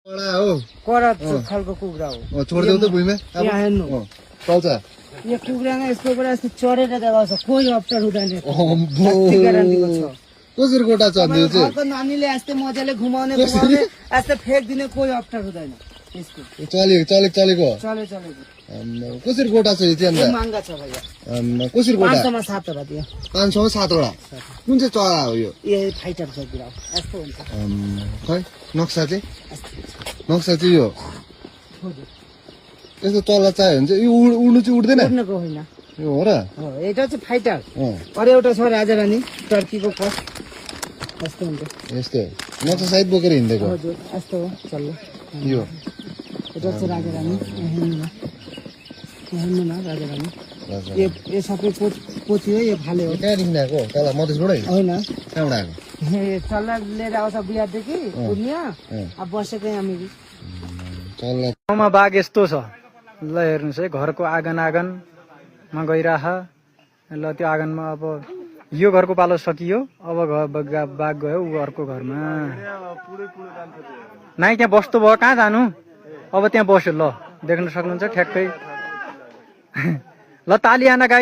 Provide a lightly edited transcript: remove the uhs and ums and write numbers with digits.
हो कडा खालको कुखुरा हो छोडिदेऊ त भुइँमा अब यहाँ हेर्नु चल्छ यो कुखुरामा यसकोबाट यस्तो चढेर देखाउँछ कोही अप्ठ्यारो हुँदैन अम्बो। ग्यारेन्टीको छ कसरी गोटा छ अनि यो चाहिँ घरको नानीले यस्तै मजाले घुमाउने घुमाउने यस्तै फ्याँकिदिने कोही अप्ठ्यारो हुँदैन यसको चलेको चलेको आम्मा, कसरी गोटा छ यो चाहिँ यो अन्त महँगा छ भैया आम्मा, कसरी गोटा 500 मा 7 वटा दियो 500 7वटा कुन चाहिँ चरा हो यो यो फाइटर छ कुरा यस्तो हुन्छ आम्मा, खै नक्सा चाहिँ यो यस्तो चल्ला चाहियो भने चाहिँ यो उड्नु चाहिँ उड्दैन उड्नको होइन यो हो र हो एउटा चाहिँ फाइटर अँ, अरू एउटा छ राजारानी टर्कीको कस यस्तो हुन्छ यस्तो नक्सा सहित बोकेर हिँडेको हजुर यस्तो हो चल्लो यो एउटा चाहिँ राजारानी हेर्नु न राजारानी हजुर। यो सबै पोथी हो यो फाले हो कहाँदेखि आएको तल मधेसबाटै होइन कहाँबाट आएको ए चल्ला लिएर आउँछ बिहारदेखि पूर्णिया अब बसेको हामी चल्ला गाउँमा बाघ यस्तो छ ल हेर्नुहोस् है घरको आँगनमा गइरह ल त्यो आँगनमा अब यो घरको पालो सकियो अब बाघ गयो ऊ अर्को घरमा नाइ त्यहाँ बस्नु भयो कहाँ जानु अब त्यहाँ बस्यो ल देख्न सक्नुहुन्छ ठ्याक्कै ल ताली आना गाई